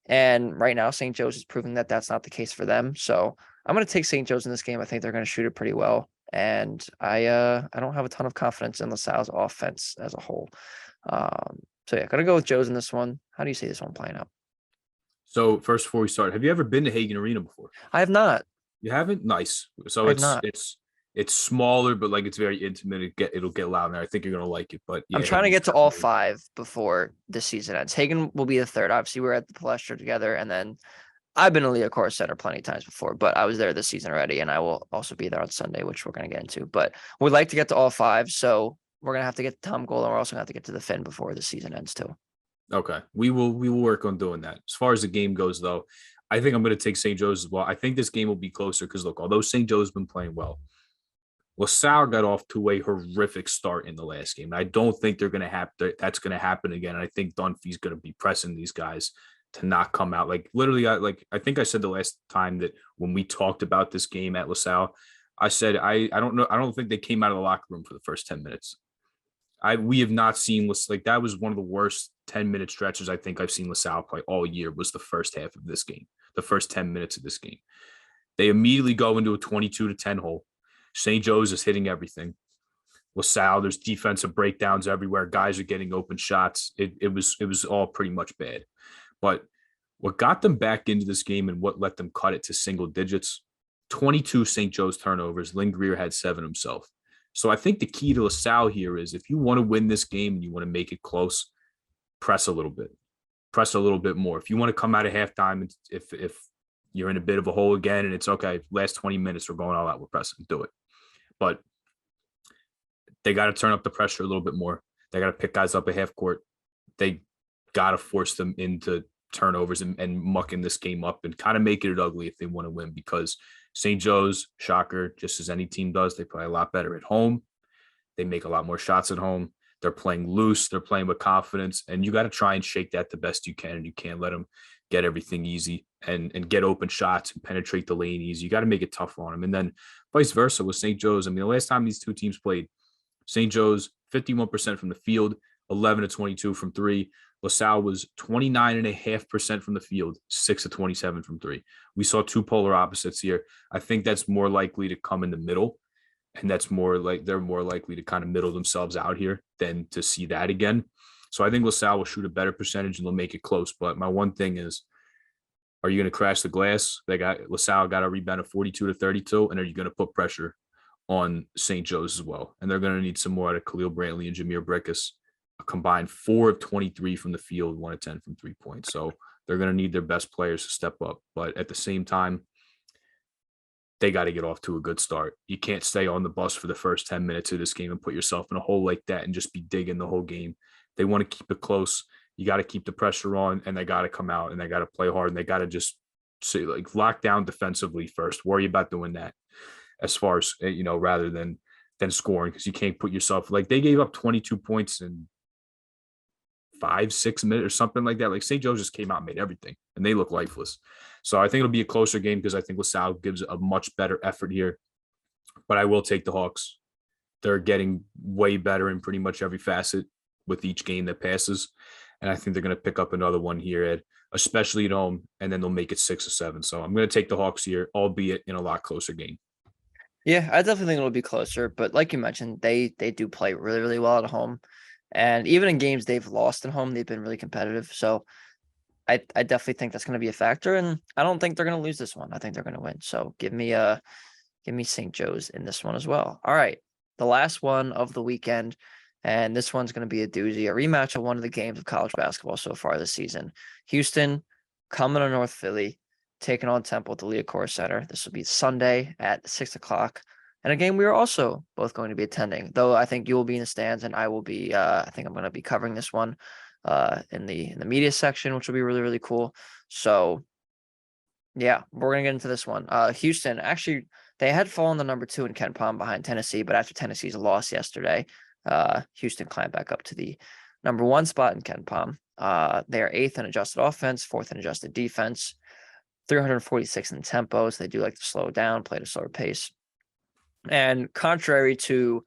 And right now, St. Joe's is proving that that's not the case for them. So I'm going to take St. Joe's in this game. I think they're going to shoot it pretty well. And I don't have a ton of confidence in LaSalle's offense as a whole. So yeah, gonna go with Joe's in this one. How do you see this one playing out? So first, before we start, have you ever been to Hagen Arena before? I have not. You haven't? Nice. So I have not. it's smaller, but like it's very intimate. It'll get loud there. I think you're gonna like it. But I'm yeah, trying to Hagen's get to all definitely. five before the season ends. Hagen will be the third. Obviously, we're at the Palestra together, and then I've been to Leo Core Center plenty of times before, but I was there this season already, and I will also be there on Sunday, which we're gonna get into. But we'd like to get to all five, so we're gonna have to get to Tom Goal, and we're also gonna have to get to the Finn before the season ends too. Okay, we will work on doing that. As far as the game goes, though, I think I'm going to take St. Joe's as well. I think this game will be closer because look, although St. Joe's been playing well, LaSalle got off to a horrific start in the last game. I don't think they're going to have that's going to happen again. And I think Dunphy's going to be pressing these guys to not come out. Like literally, I think I said the last time that when we talked about this game at LaSalle, I said I don't know, I don't think they came out of the locker room for the first 10 minutes. We have not seen like that was one of the worst 10-minute stretches I think I've seen LaSalle play all year was the first half of this game, the first 10 minutes of this game. They immediately go into a 22-10 hole. St. Joe's is hitting everything. LaSalle, there's defensive breakdowns everywhere. Guys are getting open shots. It was all pretty much bad. But what got them back into this game and what let them cut it to single digits, 22 St. Joe's turnovers. Lynn Greer had 7 himself. So I think the key to LaSalle here is if you want to win this game and you want to make it close, press a little bit, press a little bit more. If you want to come out of halftime, if you're in a bit of a hole again and it's okay, last 20 minutes we're going all out, we're pressing, do it. But they got to turn up the pressure a little bit more. They got to pick guys up at half court. They got to force them into turnovers and mucking this game up and kind of making it ugly if they want to win because St. Joe's, shocker, just as any team does, they play a lot better at home. They make a lot more shots at home. They're playing loose. They're playing with confidence. And you got to try and shake that the best you can. And you can't let them get everything easy and get open shots and penetrate the lane easy. You got to make it tough on them. And then vice versa with St. Joe's. I mean, the last time these two teams played, St. Joe's 51% from the field, 11 to 22 from three. LaSalle was 29.5% from the field, 6 to 27 from three. We saw two polar opposites here. I think that's more likely to come in the middle. And that's more like they're more likely to kind of middle themselves out here than to see that again. So I think LaSalle will shoot a better percentage and they'll make it close. But my one thing is, are you going to crash the glass? LaSalle got a rebound of 42 to 32, and are you going to put pressure on St. Joe's as well? And they're going to need some more out of Khalil Brantley and Jameer Brickus, a combined 4 of 23 from the field, 1 of 10 from 3 points. So they're going to need their best players to step up. But at the same time, they got to get off to a good start. You can't stay on the bus for the first 10 minutes of this game and put yourself in a hole like that and just be digging the whole game. They want to keep it close. You got to keep the pressure on, and they got to come out and they got to play hard, and they got to just say, like, lock down defensively first. Worry about doing that as far as, rather than scoring, because you can't put yourself, like, they gave up 22 points in 5-6 minutes or something like that. Like St. Joe just came out and made everything, and they look lifeless. So I think it'll be a closer game because I think LaSalle gives a much better effort here. But I will take the Hawks. They're getting way better in pretty much every facet with each game that passes. And I think they're going to pick up another one here, especially at home, and then they'll make it 6 or 7. So I'm going to take the Hawks here, albeit in a lot closer game. Yeah, I definitely think it'll be closer. But like you mentioned, they do play really, really well at home. And even in games they've lost at home, they've been really competitive. So I definitely think that's going to be a factor. And I don't think they're going to lose this one. I think they're going to win. So give me St. Joe's in this one as well. All right. The last one of the weekend. And this one's going to be a doozy, a rematch of one of the games of college basketball so far this season. Houston coming to North Philly, taking on Temple at the Leocor Center. This will be Sunday at 6:00. And a game we are also both going to be attending, though I think you will be in the stands and I will be, I think I'm going to be covering this one in the media section, which will be really, really cool. So yeah, we're going to get into this one. Houston, actually, they had fallen to number 2 in Ken Palm behind Tennessee, but after Tennessee's loss yesterday, Houston climbed back up to the number 1 spot in Ken Palm. They are 8th in adjusted offense, 4th in adjusted defense. 346 in tempos. They do like to slow down, play at a slower pace. And contrary to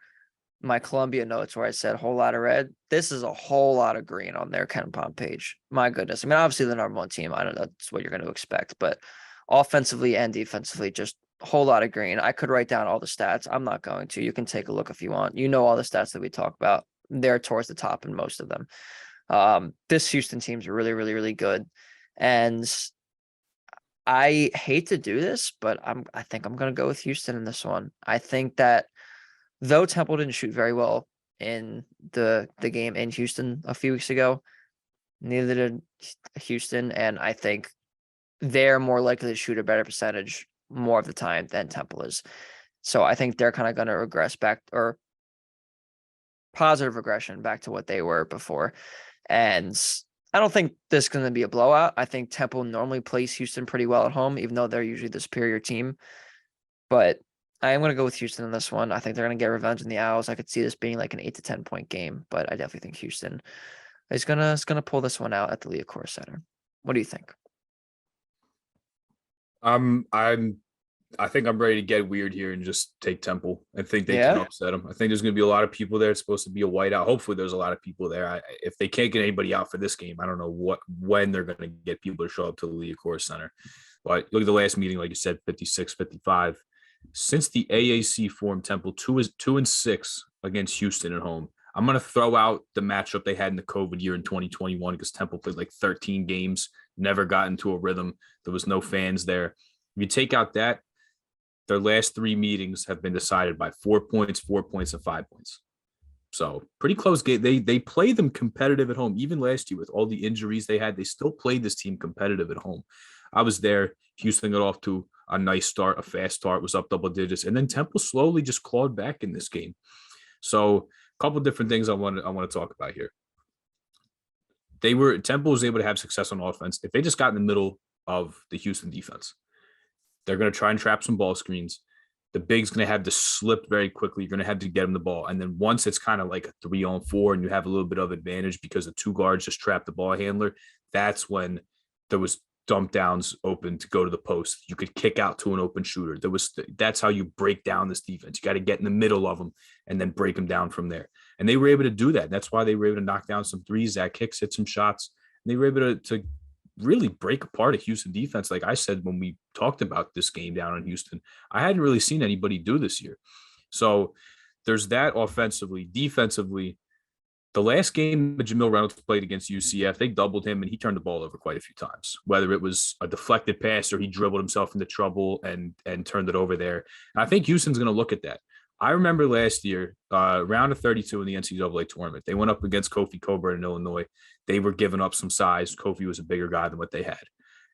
my Columbia notes where I said a whole lot of red, this is a whole lot of green on their KenPom page. My goodness. I mean, obviously the number one team, I don't know, that's what you're going to expect, but offensively and defensively, just a whole lot of green. I could write down all the stats. I'm not going to. You can take a look if you want. You know all the stats that we talk about. They're towards the top in most of them. This Houston team's really, really, really good. And I hate to do this, but I think I'm going to go with Houston in this one. I think that though Temple didn't shoot very well in the game in Houston a few weeks ago, neither did Houston, and I think they're more likely to shoot a better percentage more of the time than Temple is. So I think they're kind of going to regress back, or positive regression back to what they were before. And I don't think this is going to be a blowout. I think Temple normally plays Houston pretty well at home, even though they're usually the superior team. But I am going to go with Houston in this one. I think they're going to get revenge in the Owls. I could see this being like an 8 to 10 point game, but I definitely think Houston is gonna pull this one out at the Liacouras Center. What do you think? I think I'm ready to get weird here and just take Temple. I think they can Yeah. upset them. I think there's going to be a lot of people there. It's supposed to be a whiteout. Hopefully, there's a lot of people there. If they can't get anybody out for this game, I don't know when they're going to get people to show up to the Liacouras Center. But look at the last meeting, like you said, 56, 55. Since the AAC formed, Temple 2-6 against Houston at home. I'm going to throw out the matchup they had in the COVID year in 2021 because Temple played like 13 games, never got into a rhythm. There was no fans there. If you take out that, their last 3 meetings have been decided by 4 points, 4 points, and 5 points. So pretty close game. They play them competitive at home. Even last year with all the injuries they had, they still played this team competitive at home. I was there. Houston got off to a nice start, a fast start, was up double digits. And then Temple slowly just clawed back in this game. So a couple different things I want to talk about here. Temple was able to have success on offense if they just got in the middle of the Houston defense. They're going to try and trap some ball screens. The big's going to have to slip very quickly. You're going to have to get him the ball. And then once it's kind of like a 3-on-4 and you have a little bit of advantage because the 2 guards just trap the ball handler, that's when there was dump downs open to go to the post. You could kick out to an open shooter. That's how you break down this defense. You got to get in the middle of them and then break them down from there. And they were able to do that. That's why they were able to knock down some threes. Zach Hicks hit some shots. And they were able to really break apart a Houston defense. Like I said, when we talked about this game down in Houston, I hadn't really seen anybody do this year. So there's that offensively. Defensively, the last game that Jamil Reynolds played against UCF, they doubled him and he turned the ball over quite a few times, whether it was a deflected pass or he dribbled himself into trouble and turned it over there. And I think Houston's going to look at that. I remember last year, round of 32 in the NCAA tournament, they went up against Kofi Coburn in Illinois. They were giving up some size. Kofi was a bigger guy than what they had.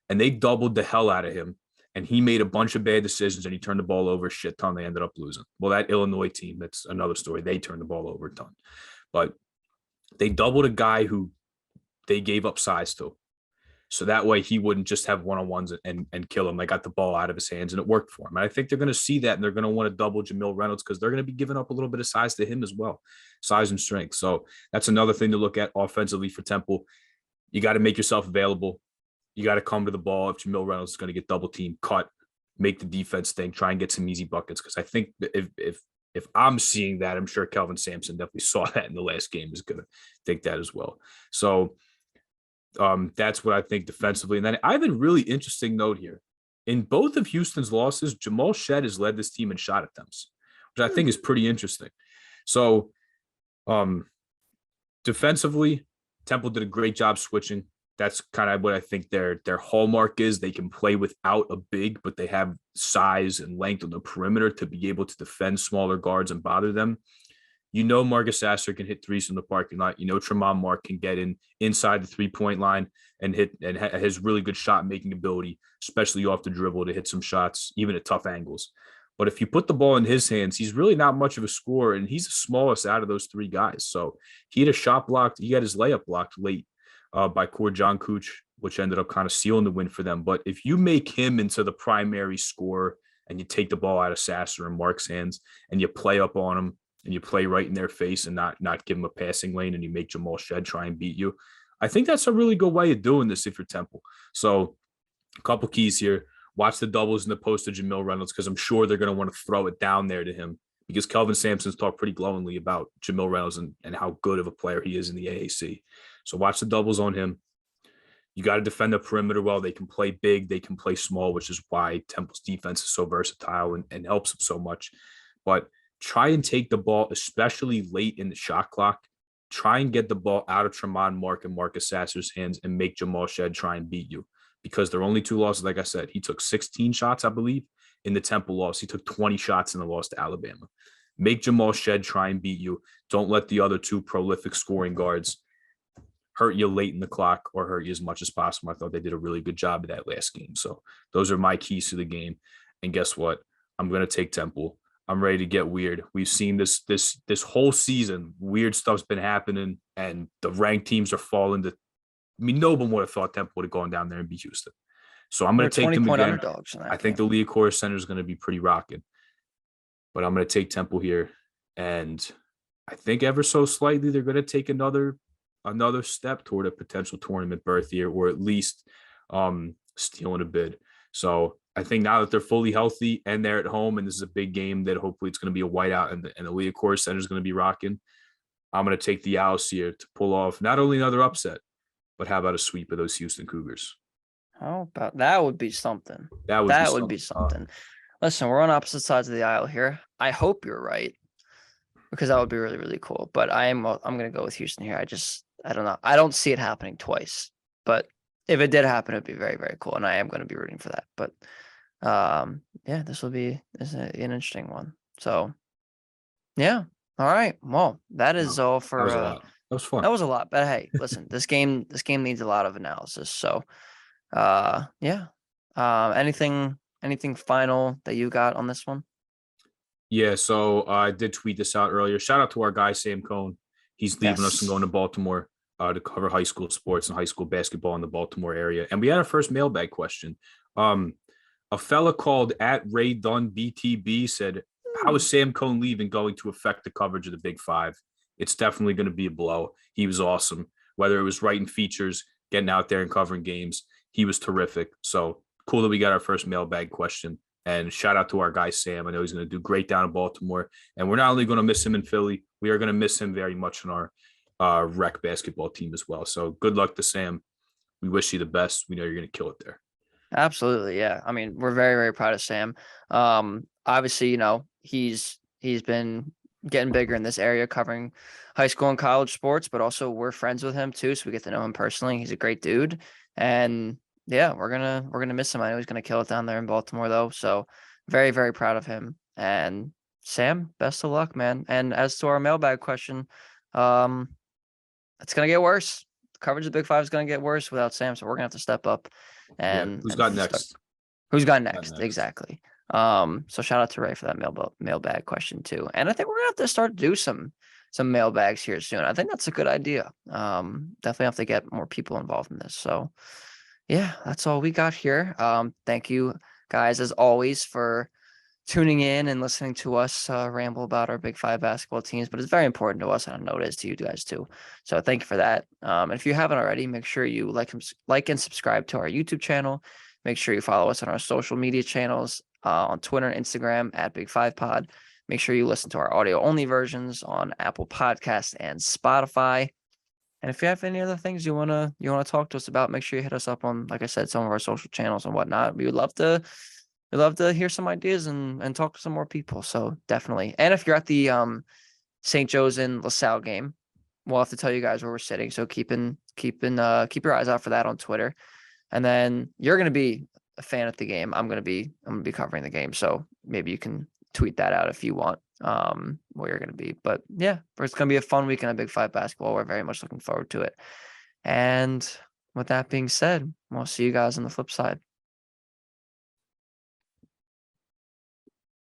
And they doubled the hell out of him. And he made a bunch of bad decisions and he turned the ball over a shit ton. They ended up losing. Well, that Illinois team, that's another story. They turned the ball over a ton. But they doubled a guy who they gave up size to. So that way he wouldn't just have one-on-ones and kill him. They got the ball out of his hands and it worked for him. And I think they're going to see that and they're going to want to double Jamil Reynolds because they're going to be giving up a little bit of size to him as well, size and strength. So that's another thing to look at offensively for Temple. You got to make yourself available. You got to come to the ball. If Jamil Reynolds is going to get double team, cut, make the defense think, try and get some easy buckets. Because I think if I'm seeing that, I'm sure Kelvin Sampson definitely saw that in the last game, is going to think that as well. So that's what I think defensively. And then I have a really interesting note here. In both of Houston's losses, Jamal Shead has led this team in shot attempts, which I think is pretty interesting. So defensively, Temple did a great job switching. That's kind of what I think their hallmark is. They can play without a big, but they have size and length on the perimeter to be able to defend smaller guards and bother them. You know, Marcus Sasser can hit threes from the parking lot. You know, Tremont Mark can get inside the 3-point line and hit and has really good shot making ability, especially off the dribble to hit some shots, even at tough angles. But if you put the ball in his hands, he's really not much of a scorer, and he's the smallest out of those 3 guys. So he had a shot blocked. He had his layup blocked late by Core John Cooch, which ended up kind of sealing the win for them. But if you make him into the primary scorer and you take the ball out of Sasser and Mark's hands and you play up on him, and you play right in their face and not give them a passing lane and you make Jamal Shead try and beat you, I think that's a really good way of doing this if you're Temple. So A couple keys here. Watch the doubles in the post to Jamil Reynolds because I'm sure they're going to want to throw it down there to him because Kelvin Sampson's talked pretty glowingly about Jamil Reynolds and how good of a player he is in the AAC. So watch the doubles on him. You got to defend the perimeter well. They can play big, they can play small, which is why Temple's defense is so versatile and helps them so much. But try and take the ball, especially late in the shot clock. Try and get the ball out of Tremont Mark and Marcus Sasser's hands and make Jamal Shed try and beat you because there are only 2 losses. Like I said, he took 16 shots, I believe, in the Temple loss. He took 20 shots in the loss to Alabama. Make Jamal Shed try and beat you. Don't let the other 2 prolific scoring guards hurt you late in the clock or hurt you as much as possible. I thought they did a really good job of that last game. So those are my keys to the game. And guess what? I'm going to take Temple. I'm ready to get weird. We've seen this whole season. Weird stuff's been happening, and the ranked teams are falling. No one would have thought Temple would have gone down there and beat Houston. So I'm going to take them again. Underdogs in that I think the Liacouras Center is going to be pretty rocking, but I'm going to take Temple here, and I think ever so slightly they're going to take another step toward a potential tournament berth here, or at least stealing a bid. So I think now that they're fully healthy and they're at home, and this is a big game that hopefully it's going to be a whiteout and the Liacouras Center is going to be rocking, I'm going to take the Owls here to pull off not only another upset, but how about a sweep of those Houston Cougars? How about that? Would be something. That would be something. Listen, we're on opposite sides of the aisle here. I hope you're right because that would be really, really cool. But I'm going to go with Houston here. I don't know. I don't see it happening twice, but if it did happen, it'd be very, very cool. And I am going to be rooting for that. But yeah, this will be an interesting one. So yeah. All right. Well, that is all for that was a lot. That was fun. That was a lot. But hey, listen, this game needs a lot of analysis. So yeah. Anything final that you got on this one? Yeah, so I did tweet this out earlier. Shout out to our guy Sam Cohn. He's leaving us and going to Baltimore to cover high school sports and high school basketball in the Baltimore area. And we had our first mailbag question. A fella called at Ray Dunn BTB said, "How is Sam Cohn leaving going to affect the coverage of the Big Five?" It's definitely going to be a blow. He was awesome. Whether it was writing features, getting out there and covering games, he was terrific. So cool that we got our first mailbag question. And shout out to our guy, Sam. I know he's going to do great down in Baltimore. And we're not only going to miss him in Philly, we are going to miss him very much in our rec basketball team as well. So good luck to Sam. We wish you the best. We know you're going to kill it there. Absolutely. Yeah. I mean, we're very, very proud of Sam. Obviously, he's been getting bigger in this area covering high school and college sports, but also we're friends with him too. So we get to know him personally. He's a great dude. And yeah, we're gonna miss him. I know he's gonna kill it down there in Baltimore though. So very, very proud of him. And Sam, best of luck, man. And as to our mailbag question, it's gonna get worse. The coverage of the Big Five is gonna get worse without Sam. So we're gonna have to step up. And who's got next? Who's got next? Exactly. So shout out to Ray for that mailbag question too. And I think we're gonna have to start to do some mailbags here soon. I think that's a good idea. Definitely have to get more people involved in this. So yeah, that's all we got here. Thank you guys as always for tuning in and listening to us ramble about our Big Five basketball teams, but it's very important to us, and I know it is to you guys too. So thank you for that. And if you haven't already, make sure you like and subscribe to our YouTube channel. Make sure you follow us on our social media channels on Twitter and Instagram at Big Five Pod. Make sure you listen to our audio only versions on Apple Podcasts and Spotify. And if you have any other things you wanna talk to us about, make sure you hit us up on, like I said, some of our social channels and whatnot. We would love to hear some ideas and talk to some more people. So definitely. And if you're at the St. Joe's and LaSalle game, we'll have to tell you guys where we're sitting. So keep your eyes out for that on Twitter. And then you're gonna be a fan at the game. I'm gonna be covering the game. So maybe you can tweet that out if you want where you're gonna be. But yeah, it's gonna be a fun weekend of Big Five basketball. We're very much looking forward to it. And with that being said, we'll see you guys on the flip side.